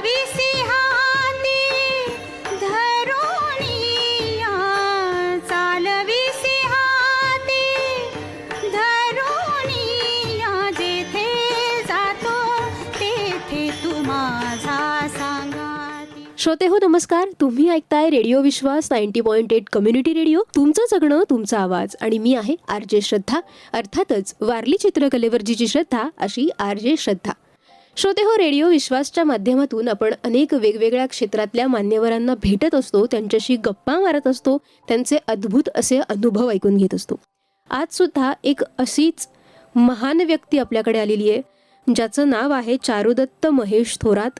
चालविसी हाती धरुणिया, चालविसी हाती धरुणिया, जेथे जातो तेथे तू माझा सांगाती. श्रोते हो नमस्कार. तुम्ही ऐकताय रेडिओ विश्वास 90.8 कम्युनिटी रेडिओ. तुमचं जगणं तुमचा आवाज आणि मी आहे आरजे श्रद्धा. अर्थातच वारली चित्रकलेवर जिची श्रद्धा अशी आरजे श्रद्धा. श्रोते हो, रेडिओ विश्वासच्या माध्यमातून आपण अनेक वेगवेगळ्या क्षेत्रातल्या मान्यवरांना भेटत असतो, त्यांच्याशी गप्पा मारत असतो, त्यांचे अद्भुत असे अनुभव ऐकून घेत असतो. आज सुद्धा एक अशीच महान व्यक्ती आपल्याकडे आलेली आहे, ज्याचं नाव आहे चारुदत्त महेश थोरात,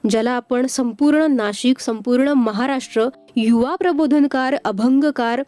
ज्याला आपण संपूर्ण नाशिक, संपूर्ण महाराष्ट्र युवा प्रबोधनकार, अभंगकार,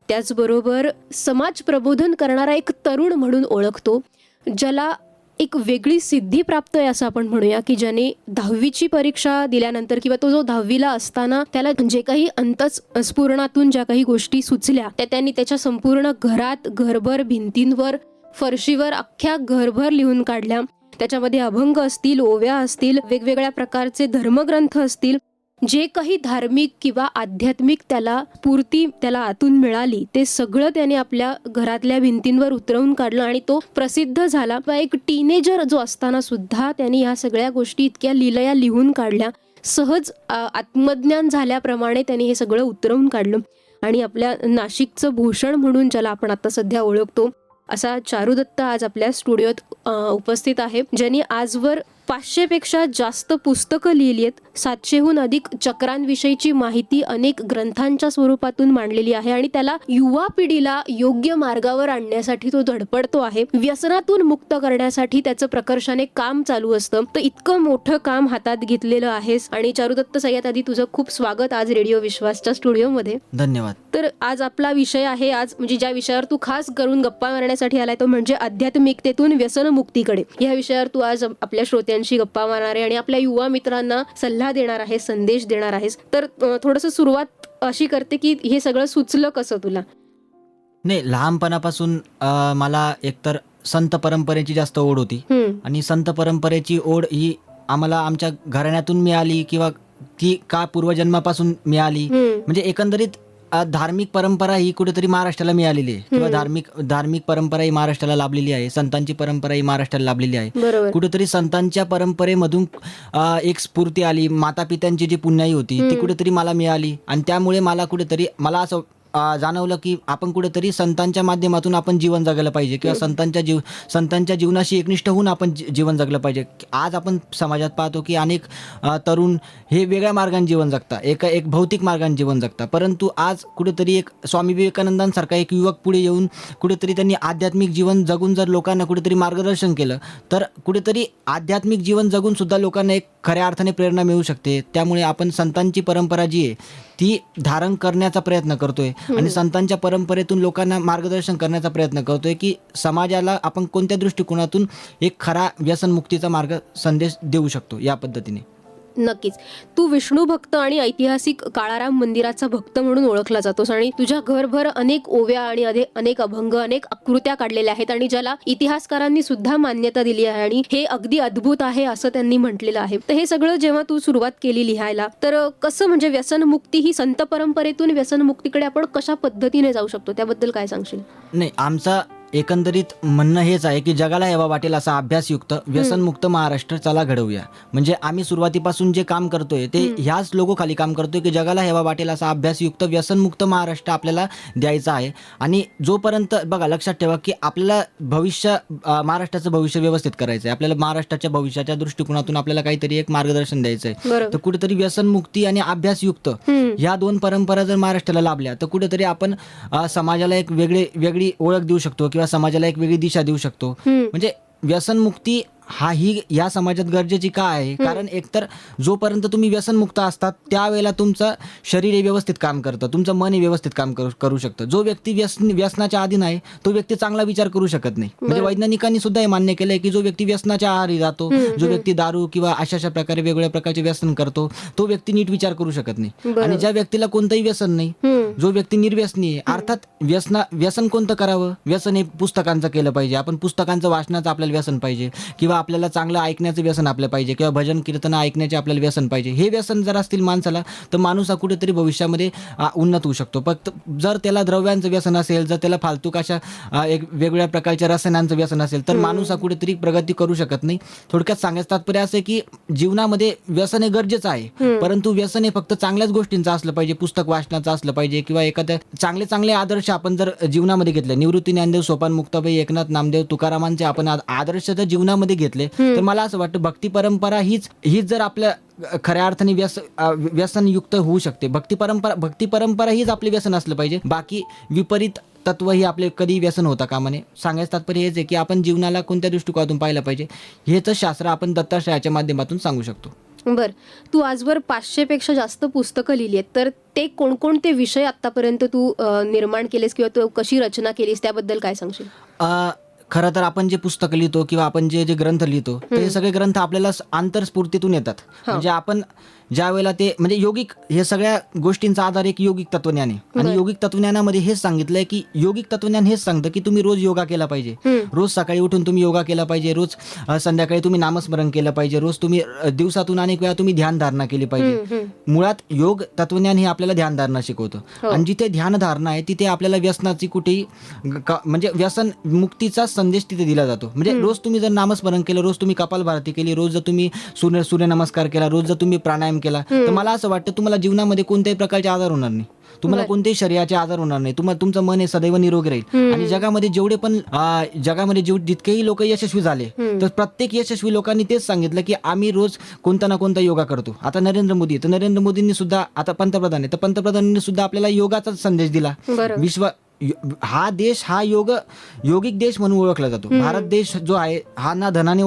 त्याचबरोबर समाज प्रबोधन करणारा एक तरुण म्हणून ओळखतो, ज्याला एक वेगळी सिद्धी प्राप्त आहे असं आपण म्हणूया, की ज्याने 10वीची परीक्षा दिल्यानंतर किंवा तो जो 10वीला असताना त्याला जे काही अंतःस्फुरणातून ज्या काही गोष्टी सुचल्या त्या त्यांनी त्याच्या संपूर्ण घरात, घरभर, भिंतींवर, फरशीवर, अख्ख्या घरभर लिहून काढल्या. त्याच्यामध्ये अभंग असतील, ओव्या असतील, वेगवेगळ्या प्रकारचे धर्मग्रंथ असतील, जे काही धार्मिक किंवा आध्यात्मिक त्याला स्फूर्ती त्याला आतून मिळाली ते सगळं त्याने आपल्या घरातल्या भिंतींवर उतरवून काढलं आणि तो प्रसिद्ध झाला. एक टीनेजर जो असताना सुद्धा त्याने ह्या सगळ्या गोष्टी इतक्या लिलया लिहून काढल्या, सहज आत्मज्ञान झाल्याप्रमाणे त्याने हे सगळं उतरवून काढलं आणि आपल्या नाशिकचं भूषण म्हणून ज्याला आपण आता सध्या ओळखतो असा चारुदत्त आज आपल्या स्टुडिओत उपस्थित आहे, ज्यांनी आजवर 500पेक्षा जास्त पुस्तकं लिहिली आहेत, 700हून अधिक चक्रांविषयीची माहिती अनेक ग्रंथांच्या स्वरूपातून मांडलेली आहे आणि त्याला युवा पिढीला योग्य मार्गावर आणण्यासाठी तो धडपडतो आहे. व्यसनातून मुक्त करण्यासाठी त्याचं प्रकर्षाने काम चालू असतं. तर इतकं मोठं काम हातात घेतलेलं आहेस आणि चारुदत्त, सगळ्यात आधी तुझं खूप स्वागत आज रेडिओ विश्वासच्या स्टुडिओमध्ये. धन्यवाद. तर आज आपला विषय आहे, आज म्हणजे ज्या विषयावर तू खास करून गप्पा मारण्यासाठी आलाय तो म्हणजे आध्यात्मिकतेतून व्यसनमुक्तीकडे. या विषयावर तू आज आपल्या श्रोत्यांशी गप्पा मारणार आहे आणि आपल्या युवा मित्रांना सल्ला देणार आहे, संदेश देणार आहेस. तर थोडंसं सुरुवात अशी करते की हे सगळं सुचलं कसं तुला? नाही, लहानपणापासून मला एकतर संत परंपरेची जास्त ओढ होती आणि संत परंपरेची ओढ ही आम्हाला आमच्या घराण्यातून मिळाली किंवा ती का पूर्वजन्मापासून मिळाली. म्हणजे एकंदरीत धार्मिक परंपरा ही कुठेतरी महाराष्ट्राला मिळालेली आहे किंवा धार्मिक परंपरा ही महाराष्ट्राला लाभलेली आहे. संतांची परंपरा ही महाराष्ट्राला लाभलेली आहे. कुठेतरी संतांच्या परंपरेमधून एक स्फूर्ती आली, माता पित्यांची जी पुण्याई होती ती कुठेतरी मला मिळाली आणि त्यामुळे मला असं जाणवलं की आपण कुठेतरी संतांच्या माध्यमातून आपण जीवन जगायला पाहिजे किंवा संतांच्या जीवनाशी एकनिष्ठ होऊन आपण जीवन जगलं पाहिजे. आज आपण समाजात पाहतो की अनेक तरुण हे वेगळ्या मार्गाने जीवन जगतात, एक भौतिक मार्गाने जीवन जगतात, परंतु आज कुठेतरी एक स्वामी विवेकानंदांसारखा एक युवक पुढे येऊन कुठेतरी त्यांनी आध्यात्मिक जीवन जगून जर लोकांना कुठेतरी मार्गदर्शन केलं तर कुठेतरी आध्यात्मिक जीवन जगून सुद्धा लोकांना एक खऱ्या अर्थाने प्रेरणा मिळू शकते. त्यामुळे आपण संतांची परंपरा जी आहे ती धारण करण्याचा प्रयत्न करतोय आणि संतांच्या परंपरेतून लोकांना मार्गदर्शन करण्याचा प्रयत्न करतोय की समाजाला आपण कोणत्या दृष्टिकोनातून एक खरा व्यसनमुक्तीचा मार्ग संदेश देऊ शकतो. या पद्धतीने नक्कीच. तू विष्णू भक्त आणि ऐतिहासिक काळाराम मंदिराचा भक्त म्हणून ओळखला जातोस आणि तुझ्या घरभर अनेक ओव्या आणि अनेक अभंग, अनेक आकृत्या काढलेल्या आहेत आणि ज्याला इतिहासकारांनी सुद्धा मान्यता दिली आहे आणि हे अगदी अद्भुत आहे असं त्यांनी म्हटलेलं आहे. तर हे सगळं जेव्हा तू सुरुवात केली लिहायला, तर कसं म्हणजे व्यसनमुक्ती ही संत परंपरेतून व्यसनमुक्तीकडे आपण कशा पद्धतीने जाऊ शकतो त्याबद्दल काय सांगशील? नाही, आमचा एकंदरीत म्हणणं हेच आहे की जगाला हेवा वाटेल असा अभ्यासयुक्त व्यसनमुक्त महाराष्ट्र चला घडवूया. म्हणजे आम्ही सुरुवातीपासून जे काम करतोय ते ह्याच लोगोखाली काम करतोय की जगाला हेवा वाटेल असा अभ्यासयुक्त व्यसनमुक्त महाराष्ट्र आपल्याला द्यायचा आहे. आणि जोपर्यंत बघा, लक्षात ठेवा की आपल्याला महाराष्ट्राचं भविष्य व्यवस्थित करायचं आहे, आपल्याला महाराष्ट्राच्या भविष्याच्या दृष्टिकोनातून आपल्याला काहीतरी एक मार्गदर्शन द्यायचं आहे. तर कुठेतरी व्यसनमुक्ती आणि अभ्यासयुक्त ह्या दोन परंपरा जर महाराष्ट्राला लाभल्या तर कुठेतरी आपण समाजाला एक वेगळी ओळख देऊ शकतो किंवा समाजाला एक वेगळी दिशा देऊ शकतो. म्हणजे व्यसनमुक्ती ही या समाजात गरजेची का आहे? कारण एकतर जोपर्यंत तुम्ही व्यसनमुक्त असतात त्यावेळेला तुमचं शरीर हे व्यवस्थित काम करतं, तुमचं मन हे व्यवस्थित काम करू शकतं. जो व्यक्ती व्यसनाच्या आधीन आहे तो व्यक्ती चांगला विचार करू शकत नाही. म्हणजे वैज्ञानिकांनी सुद्धा हे मान्य केलंय की जो व्यक्ती व्यसनाच्या आहारी जातो, जो व्यक्ती दारू किंवा अशा प्रकारे वेगवेगळ्या प्रकारचे व्यसन करतो, तो व्यक्ती नीट विचार करू शकत नाही. आणि ज्या व्यक्तीला कोणतंही व्यसन नाही, जो व्यक्ती निर्व्यसनी आहे, अर्थात व्यसन कोणतं करावं? व्यसन हे पुस्तकांचं केलं पाहिजे. आपण पुस्तकांचं वाचनाचं आपल्याला व्यसन पाहिजे, किंवा आपल्याला चांगलं ऐकण्याचं व्यसन आपलं पाहिजे, किंवा भजन कीर्तन ऐकण्याचे आपल्याला व्यसन पाहिजे. हे व्यसन जर असतील माणसाला, तर माणूस हा कुठेतरी भविष्यामध्ये उन्नत होऊ शकतो. फक्त जर त्याला द्रव्यांचं व्यसन असेल, जर त्याला फालतू अशा एक वेगवेगळ्या प्रकारच्या रसायनांचं व्यसन असेल, तर माणूस हा कुठेतरी प्रगती करू शकत नाही. थोडक्यात सांगायचं तात्पर्य असं आहे की जीवनामध्ये व्यसन हे गरजेचं आहे, परंतु व्यसन हे फक्त चांगल्याच गोष्टींचं असलं पाहिजे, पुस्तक वाचनाचं असलं पाहिजे, किंवा एखाद्या चांगले आदर्श आपण जर जीवनामध्ये घेतले, निवृत्ती ज्ञानदेव, सोपान मुक्ताबाई, एकनाथ नामदेव, तुकारामांचे आपण आदर्श जर जीवनामध्ये घेतले, तर मला असं वाटतं भक्ती परंपरा हीच जर आपल्या खऱ्या अर्थाने व्यसनयुक्त होऊ शकते. भक्ती परंपरा हीच आपले व्यसन असलं पाहिजे. बाकी विपरीत तत्व ही आपले कधी व्यसन होता कामा नये. सांगायचं तात्पर्य हेच आहे की आपण जीवनाला कोणत्या दृष्टिकोनातून पाहिलं पाहिजे, हेच शास्त्र आपण दत्ताश्रयाच्या माध्यमातून सांगू शकतो. बर, तू आजवर 500 पेक्षा जास्त पुस्तकं लिहिली आहेत, तर ते कोणकोणते विषय आतापर्यंत तू निर्माण केलेस किंवा तू कशी रचना केलीस त्याबद्दल काय सांगशील? खरं तर आपण जे पुस्तकं लिहितो किंवा आपण जे ग्रंथ लिहितो, ते सगळे ग्रंथ आपल्याला आंतरस्फूर्तीतून येतात. म्हणजे आपण ज्या वेळेला ते म्हणजे योगिक, हे सगळ्या गोष्टींचा आधार एक योगिक तत्वज्ञान आहे. आणि योगिक तत्वज्ञानामध्ये हेच सांगितलंय की योगिक तत्वज्ञान हेच सांगतं की तुम्ही रोज योगा केला पाहिजे, रोज सकाळी उठून तुम्ही योगा केला पाहिजे, रोज संध्याकाळी तुम्ही नामस्मरण केलं पाहिजे, रोज तुम्ही दिवसातून अनेक वेळा तुम्ही ध्यानधारणा केली पाहिजे. मुळात योग तत्वज्ञान हे आपल्याला ध्यानधारणा शिकवतं. आणि जिथे ध्यानधारणा आहे तिथे आपल्याला व्यसनाची कुठेही म्हणजे व्यसन मुक्तीचा संदेश तिथे दिला जातो. म्हणजे रोज तुम्ही जर नामस्मरण केलं, रोज तुम्ही कपालभाती केली, रोज जर तुम्ही सूर्यनमस्कार केला, रोज जर तुम्ही प्राणायाम केला, तर मला असं वाटतं तुम्हाला जीवनामध्ये कोणत्याही प्रकारचे आजार होणार नाही, तुम्हाला कोणत्याही शरीराचे आजार होणार नाही, तुमचं मन हे सदैव निरोगी राहील. आणि जगामध्ये जितकेही लोक यशस्वी झाले, तर प्रत्येक यशस्वी लोकांनी तेच सांगितलं की आम्ही रोज कोणता ना कोणता योगा करतो. आता नरेंद्र मोदींनी सुद्धा, आता पंतप्रधान आहे, तर पंतप्रधानांनी सुद्धा आपल्याला योगाचा संदेश दिला. हा देश हा योगिक देश म्हणून ओळखला जातो. भारत देश जो आहे हा ना धनाने